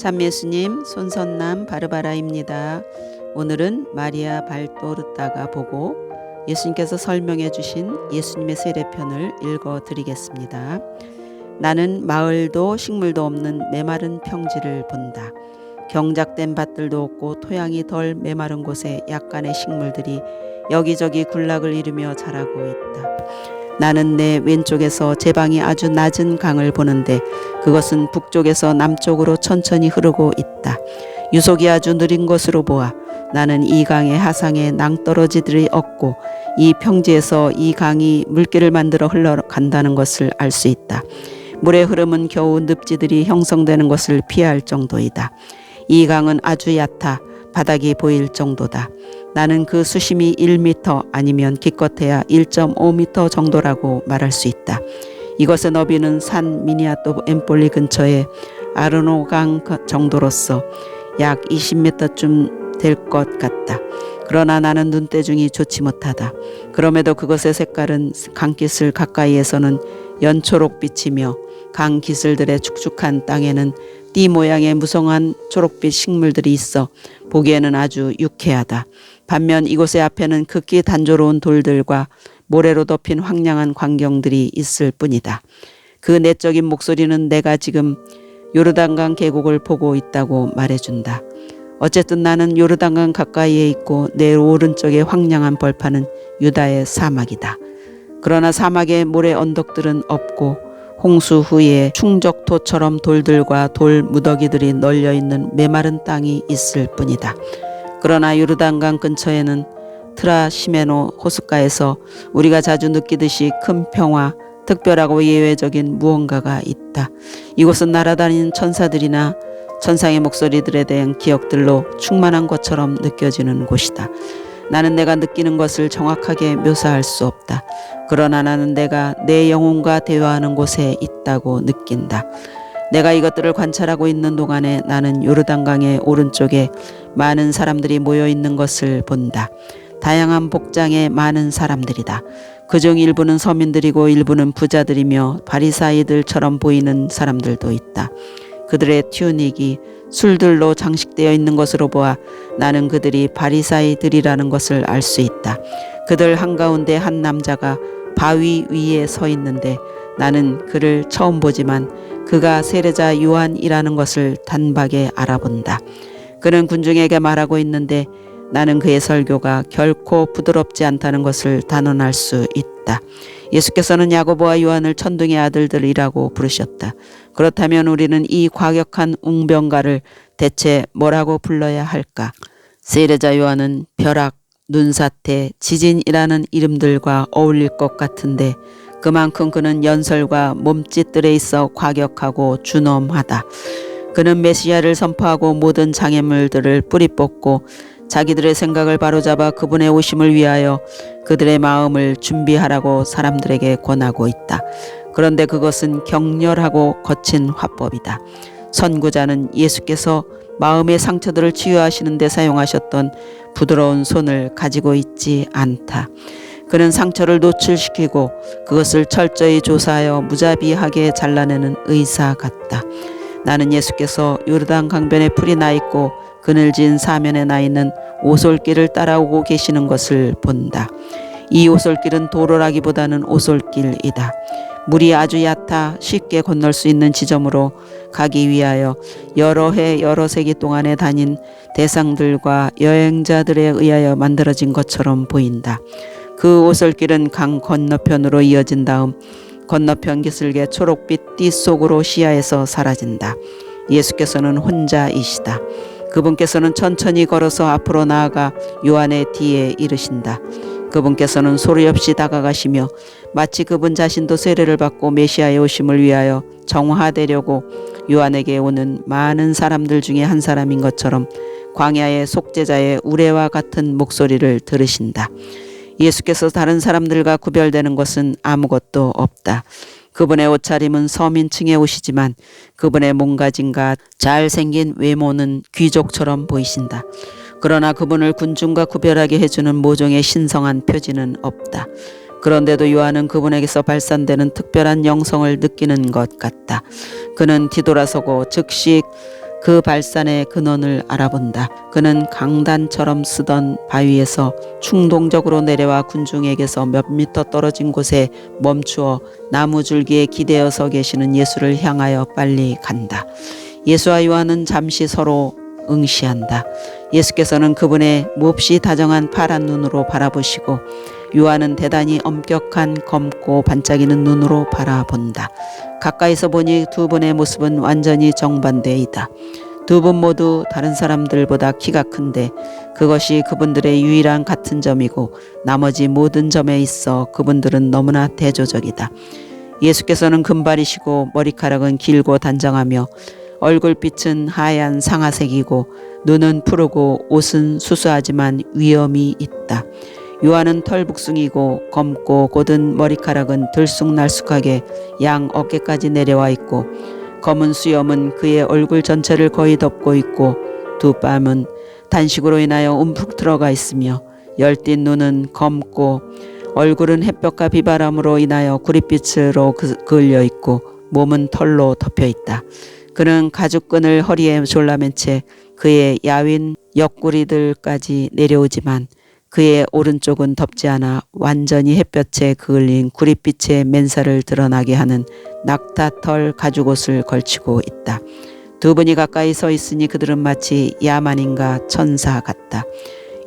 참예수님 손선남 바르바라입니다. 오늘은 마리아 발도르타가 보고 예수님께서 설명해 주신 예수님의 세례편을 읽어 드리겠습니다. 나는 마을도 식물도 없는 메마른 평지를 본다. 경작된 밭들도 없고 토양이 덜 메마른 곳에 약간의 식물들이 여기저기 군락을 이루며 자라고 있다. 나는 내 왼쪽에서 제방이 아주 낮은 강을 보는데 그것은 북쪽에서 남쪽으로 천천히 흐르고 있다. 유속이 아주 느린 것으로 보아 나는 이 강의 하상에 낭떠러지들이 없고 이 평지에서 이 강이 물길을 만들어 흘러간다는 것을 알 수 있다. 물의 흐름은 겨우 늪지들이 형성되는 것을 피할 정도이다. 이 강은 아주 얕아 바닥이 보일 정도다. 나는 그 수심이 1m 아니면 기껏해야 1.5m 정도라고 말할 수 있다. 이것의 너비는 산 미니아토 엠폴리 근처의 아르노강 정도로서 약 20m쯤 될 것 같다. 그러나 나는 눈대중이 좋지 못하다. 그럼에도 그것의 색깔은 강깃을 가까이에서는 연초록빛이며 강 기슬들의 축축한 땅에는 띠 모양의 무성한 초록빛 식물들이 있어 보기에는 아주 유쾌하다. 반면 이곳의 앞에는 극히 단조로운 돌들과 모래로 덮인 황량한 광경들이 있을 뿐이다. 그 내적인 목소리는 내가 지금 요르단강 계곡을 보고 있다고 말해준다. 어쨌든 나는 요르단강 가까이에 있고 내 오른쪽의 황량한 벌판은 유다의 사막이다. 그러나 사막의 모래 언덕들은 없고 홍수 후에 충적토처럼 돌들과 돌 무더기들이 널려있는 메마른 땅이 있을 뿐이다. 그러나 요르단강 근처에는 트라시메노 호숫가에서 우리가 자주 느끼듯이 큰 평화, 특별하고 예외적인 무언가가 있다. 이곳은 날아다니는 천사들이나 천상의 목소리들에 대한 기억들로 충만한 것처럼 느껴지는 곳이다. 나는 내가 느끼는 것을 정확하게 묘사할 수 없다. 그러나 나는 내가 내 영혼과 대화하는 곳에 있다고 느낀다. 내가 이것들을 관찰하고 있는 동안에 나는 요르단강의 오른쪽에 많은 사람들이 모여 있는 것을 본다. 다양한 복장의 많은 사람들이다. 그중 일부는 서민들이고 일부는 부자들이며 바리사이들처럼 보이는 사람들도 있다. 그들의 튜닉이 술들로 장식되어 있는 것으로 보아 나는 그들이 바리사이들이라는 것을 알 수 있다. 그들 한가운데 한 남자가 바위 위에 서 있는데 나는 그를 처음 보지만 그가 세례자 요한이라는 것을 단박에 알아본다. 그는 군중에게 말하고 있는데 나는 그의 설교가 결코 부드럽지 않다는 것을 단언할 수 있다. 예수께서는 야고보와 요한을 천둥의 아들들이라고 부르셨다. 그렇다면 우리는 이 과격한 웅변가를 대체 뭐라고 불러야 할까? 세례자 요한은 벼락, 눈사태, 지진이라는 이름들과 어울릴 것 같은데 그만큼 그는 연설과 몸짓들에 있어 과격하고 준엄하다. 그는 메시아를 선포하고 모든 장애물들을 뿌리 뽑고 자기들의 생각을 바로잡아 그분의 오심을 위하여 그들의 마음을 준비하라고 사람들에게 권하고 있다. 그런데 그것은 격렬하고 거친 화법이다. 선구자는 예수께서 마음의 상처들을 치유하시는 데 사용하셨던 부드러운 손을 가지고 있지 않다. 그는 상처를 노출시키고 그것을 철저히 조사하여 무자비하게 잘라내는 의사 같다. 나는 예수께서 요르단 강변에 풀이 나 있고 그늘진 사면에 나 있는 오솔길을 따라오고 계시는 것을 본다. 이 오솔길은 도로라기보다는 오솔길이다. 물이 아주 얕아 쉽게 건널 수 있는 지점으로 가기 위하여 여러 해 여러 세기 동안에 다닌 대상들과 여행자들에 의하여 만들어진 것처럼 보인다. 그 오솔길은 강 건너편으로 이어진 다음 건너편 기슭의 초록빛 띠 속으로 시야에서 사라진다. 예수께서는 혼자이시다. 그분께서는 천천히 걸어서 앞으로 나아가 요한의 뒤에 이르신다. 그분께서는 소리 없이 다가가시며 마치 그분 자신도 세례를 받고 메시아의 오심을 위하여 정화되려고 요한에게 오는 많은 사람들 중에 한 사람인 것처럼 광야의 속죄자의 우레와 같은 목소리를 들으신다. 예수께서 다른 사람들과 구별되는 것은 아무것도 없다. 그분의 옷차림은 서민층의 옷이지만 그분의 몸가짐과 잘생긴 외모는 귀족처럼 보이신다. 그러나 그분을 군중과 구별하게 해주는 모종의 신성한 표지는 없다. 그런데도 요한은 그분에게서 발산되는 특별한 영성을 느끼는 것 같다. 그는 뒤돌아서고 즉시 그 발산의 근원을 알아본다. 그는 강단처럼 쓰던 바위에서 충동적으로 내려와 군중에게서 몇 미터 떨어진 곳에 멈추어 나무 줄기에 기대어 서 계시는 예수를 향하여 빨리 간다. 예수와 요한은 잠시 서로 응시한다. 예수께서는 그분의 몹시 다정한 파란 눈으로 바라보시고 요한은 대단히 엄격한 검고 반짝이는 눈으로 바라본다. 가까이서 보니 두 분의 모습은 완전히 정반대이다. 두 분 모두 다른 사람들보다 키가 큰데 그것이 그분들의 유일한 같은 점이고 나머지 모든 점에 있어 그분들은 너무나 대조적이다. 예수께서는 금발이시고 머리카락은 길고 단정하며 얼굴빛은 하얀 상아색이고 눈은 푸르고 옷은 수수하지만 위엄이 있다. 요한은 털북숭이고 검고 곧은 머리카락은 들쑥날쑥하게 양 어깨까지 내려와 있고 검은 수염은 그의 얼굴 전체를 거의 덮고 있고 두 뺨은 단식으로 인하여 움푹 들어가 있으며 열띤 눈은 검고 얼굴은 햇볕과 비바람으로 인하여 구릿빛으로 그을려 있고 몸은 털로 덮여 있다. 그는 가죽끈을 허리에 졸라맨 채 그의 야윈 옆구리들까지 내려오지만 그의 오른쪽은 덮지 않아 완전히 햇볕에 그을린 구릿빛의 맨살을 드러나게 하는 낙타털 가죽옷을 걸치고 있다. 두 분이 가까이 서 있으니 그들은 마치 야만인가 천사 같다.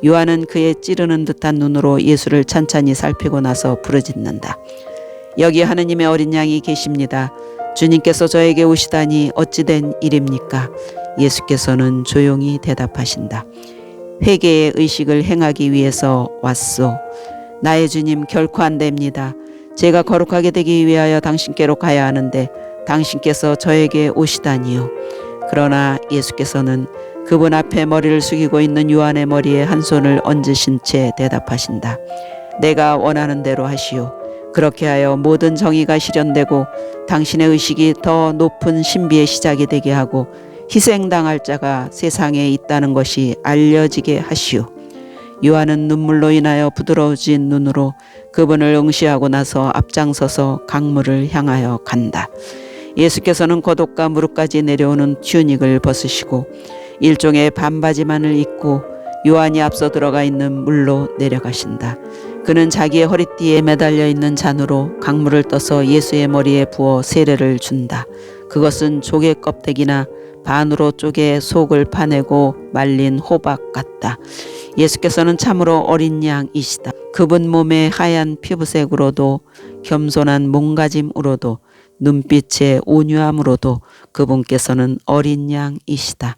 요한은 그의 찌르는 듯한 눈으로 예수를 찬찬히 살피고 나서 부르짖는다. 여기 하느님의 어린 양이 계십니다. 주님께서 저에게 오시다니 어찌 된 일입니까? 예수께서는 조용히 대답하신다. 회개의 의식을 행하기 위해서 왔소. 나의 주님 결코 안 됩니다. 제가 거룩하게 되기 위하여 당신께로 가야 하는데 당신께서 저에게 오시다니요. 그러나 예수께서는 그분 앞에 머리를 숙이고 있는 요한의 머리에 한 손을 얹으신 채 대답하신다. 내가 원하는 대로 하시오. 그렇게 하여 모든 정의가 실현되고 당신의 의식이 더 높은 신비의 시작이 되게 하고 희생당할 자가 세상에 있다는 것이 알려지게 하시오. 요한은 눈물로 인하여 부드러워진 눈으로 그분을 응시하고 나서 앞장서서 강물을 향하여 간다. 예수께서는 겉옷과 무릎까지 내려오는 튜닉을 벗으시고 일종의 반바지만을 입고 요한이 앞서 들어가 있는 물로 내려가신다. 그는 자기의 허리띠에 매달려 있는 잔으로 강물을 떠서 예수의 머리에 부어 세례를 준다. 그것은 조개 껍데기나 반으로 쪼개 속을 파내고 말린 호박 같다. 예수께서는 참으로 어린 양이시다. 그분 몸의 하얀 피부색으로도 겸손한 몸가짐으로도 눈빛의 온유함으로도 그분께서는 어린 양이시다.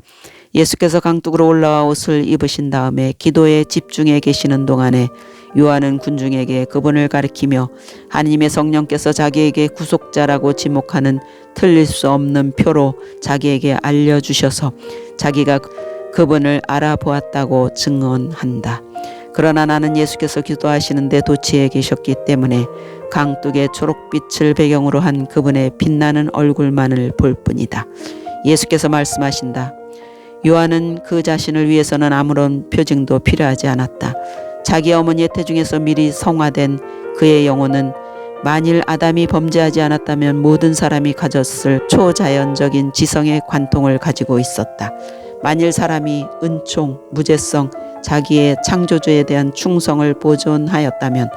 예수께서 강둑으로 올라와 옷을 입으신 다음에 기도에 집중해 계시는 동안에 요한은 군중에게 그분을 가리키며 하나님의 성령께서 자기에게 구속자라고 지목하는 틀릴 수 없는 표로 자기에게 알려주셔서 자기가 그분을 알아보았다고 증언한다. 그러나 나는 예수께서 기도하시는데 도치에 계셨기 때문에 강둑의 초록빛을 배경으로 한 그분의 빛나는 얼굴만을 볼 뿐이다. 예수께서 말씀하신다. 요한은 그 자신을 위해서는 아무런 표징도 필요하지 않았다. 자기 어머니의 태중에서 미리 성화된 그의 영혼은 만일 아담이 범죄하지 않았다면 모든 사람이 가졌을 초자연적인 지성의 관통을 가지고 있었다. 만일 사람이 은총, 무죄성, 자기의 창조주에 대한 충성을 보존하였다면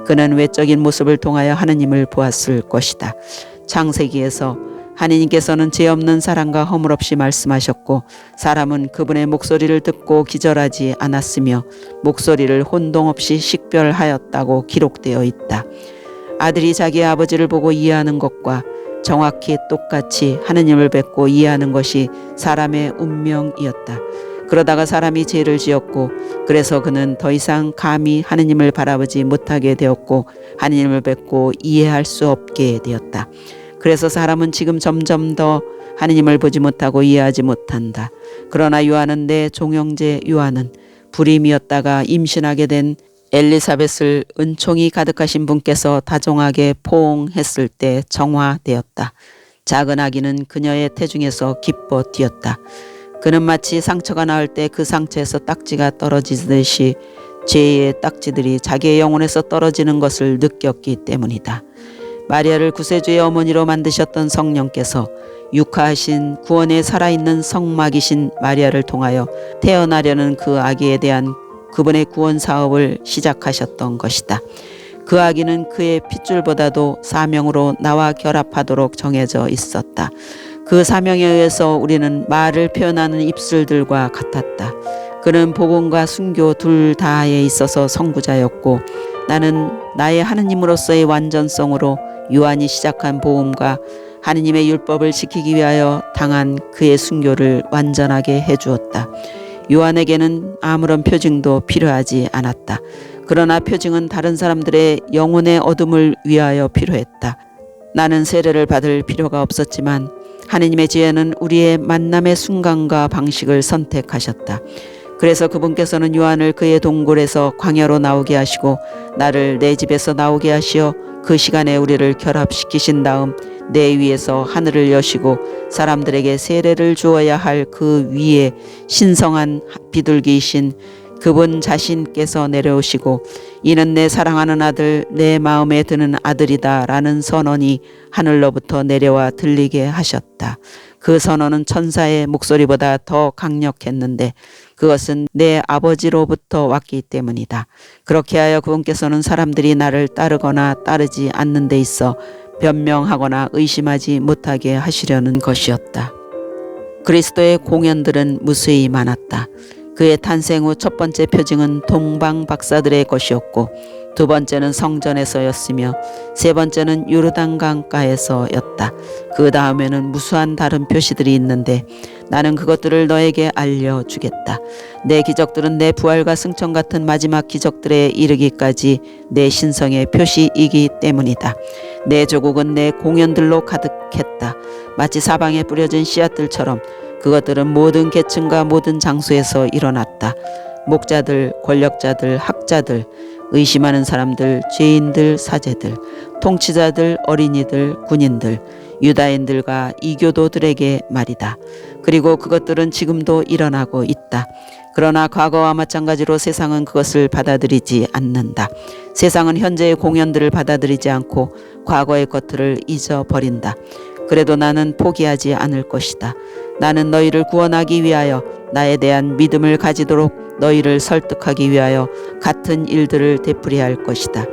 그는 외적인 모습을 통하여 하느님을 보았을 것이다. 창세기에서 하느님께서는 죄 없는 사람과 허물 없이 말씀하셨고 사람은 그분의 목소리를 듣고 기절하지 않았으며 목소리를 혼동 없이 식별하였다고 기록되어 있다. 아들이 자기 아버지를 보고 이해하는 것과 정확히 똑같이 하느님을 뵙고 이해하는 것이 사람의 운명이었다. 그러다가 사람이 죄를 지었고 그래서 그는 더 이상 감히 하느님을 바라보지 못하게 되었고 하느님을 뵙고 이해할 수 없게 되었다. 그래서 사람은 지금 점점 더 하느님을 보지 못하고 이해하지 못한다. 그러나 요한은 내 종형제 요한은 불임이었다가 임신하게 된 엘리사벳을 은총이 가득하신 분께서 다정하게 포옹했을 때 정화되었다. 작은 아기는 그녀의 태중에서 기뻐 뛰었다. 그는 마치 상처가 나을 때 그 상처에서 딱지가 떨어지듯이 죄의 딱지들이 자기의 영혼에서 떨어지는 것을 느꼈기 때문이다. 마리아를 구세주의 어머니로 만드셨던 성령께서 육화하신 구원에 살아있는 성막이신 마리아를 통하여 태어나려는 그 아기에 대한 그분의 구원 사업을 시작하셨던 것이다. 그 아기는 그의 핏줄보다도 사명으로 나와 결합하도록 정해져 있었다. 그 사명에 의해서 우리는 말을 표현하는 입술들과 같았다. 그는 복음과 순교 둘 다에 있어서 선구자였고 나는 나의 하느님으로서의 완전성으로 요한이 시작한 복음과 하느님의 율법을 지키기 위하여 당한 그의 순교를 완전하게 해주었다. 요한에게는 아무런 표징도 필요하지 않았다. 그러나 표징은 다른 사람들의 영혼의 어둠을 위하여 필요했다. 나는 세례를 받을 필요가 없었지만 하느님의 지혜는 우리의 만남의 순간과 방식을 선택하셨다. 그래서 그분께서는 요한을 그의 동굴에서 광야로 나오게 하시고 나를 내 집에서 나오게 하시어 그 시간에 우리를 결합시키신 다음 내 위에서 하늘을 여시고 사람들에게 세례를 주어야 할 그 위에 신성한 비둘기이신 그분 자신께서 내려오시고 이는 내 사랑하는 아들 내 마음에 드는 아들이다 라는 선언이 하늘로부터 내려와 들리게 하셨다. 그 선언은 천사의 목소리보다 더 강력했는데 그것은 내 아버지로부터 왔기 때문이다. 그렇게 하여 그분께서는 사람들이 나를 따르거나 따르지 않는 데 있어 변명하거나 의심하지 못하게 하시려는 것이었다. 그리스도의 공연들은 무수히 많았다. 그의 탄생 후 첫 번째 표징은 동방 박사들의 것이었고 두 번째는 성전에서였으며 세 번째는 요르단 강가에서였다. 그 다음에는 무수한 다른 표시들이 있는데 나는 그것들을 너에게 알려주겠다. 내 기적들은 내 부활과 승천 같은 마지막 기적들에 이르기까지 내 신성의 표시이기 때문이다. 내 조국은 내 공연들로 가득했다. 마치 사방에 뿌려진 씨앗들처럼 그것들은 모든 계층과 모든 장소에서 일어났다. 목자들, 권력자들, 학자들, 의심하는 사람들, 죄인들, 사제들, 통치자들, 어린이들, 군인들, 유다인들과 이교도들에게 말이다. 그리고 그것들은 지금도 일어나고 있다. 그러나 과거와 마찬가지로 세상은 그것을 받아들이지 않는다. 세상은 현재의 공연들을 받아들이지 않고 과거의 것들을 잊어버린다. 그래도 나는 포기하지 않을 것이다. 나는 너희를 구원하기 위하여 나에 대한 믿음을 가지도록 너희를 설득하기 위하여 같은 일들을 되풀이할 것이다.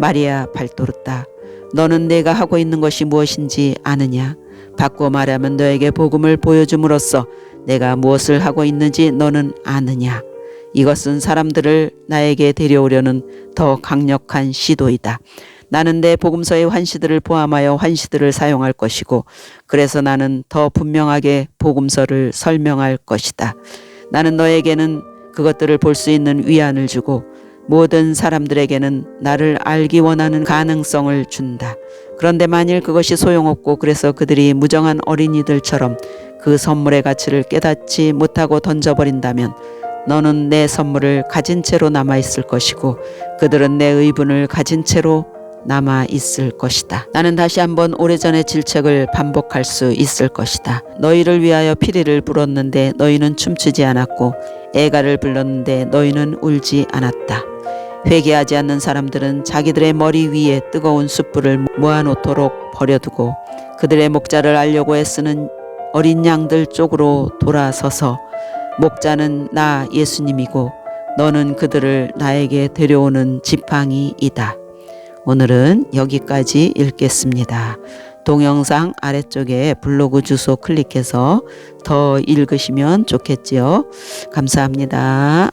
마리아 발도르타, 너는 내가 하고 있는 것이 무엇인지 아느냐? 바꿔 말하면 너에게 복음을 보여줌으로써 내가 무엇을 하고 있는지 너는 아느냐? 이것은 사람들을 나에게 데려오려는 더 강력한 시도이다. 나는 내 복음서의 환시들을 포함하여 환시들을 사용할 것이고 그래서 나는 더 분명하게 복음서를 설명할 것이다. 나는 너에게는 그것들을 볼 수 있는 위안을 주고 모든 사람들에게는 나를 알기 원하는 가능성을 준다. 그런데 만일 그것이 소용없고 그래서 그들이 무정한 어린이들처럼 그 선물의 가치를 깨닫지 못하고 던져버린다면 너는 내 선물을 가진 채로 남아있을 것이고 그들은 내 의분을 가진 채로 남아있을 것이다. 나는 다시 한번 오래전의 질책을 반복할 수 있을 것이다. 너희를 위하여 피리를 불었는데 너희는 춤추지 않았고 애가를 불렀는데 너희는 울지 않았다. 회개하지 않는 사람들은 자기들의 머리 위에 뜨거운 숯불을 모아놓도록 버려두고 그들의 목자를 알려고 애쓰는 어린 양들 쪽으로 돌아서서 목자는 나 예수님이고 너는 그들을 나에게 데려오는 지팡이이다. 오늘은 여기까지 읽겠습니다. 동영상 아래쪽에 블로그 주소 클릭해서 더 읽으시면 좋겠지요. 감사합니다.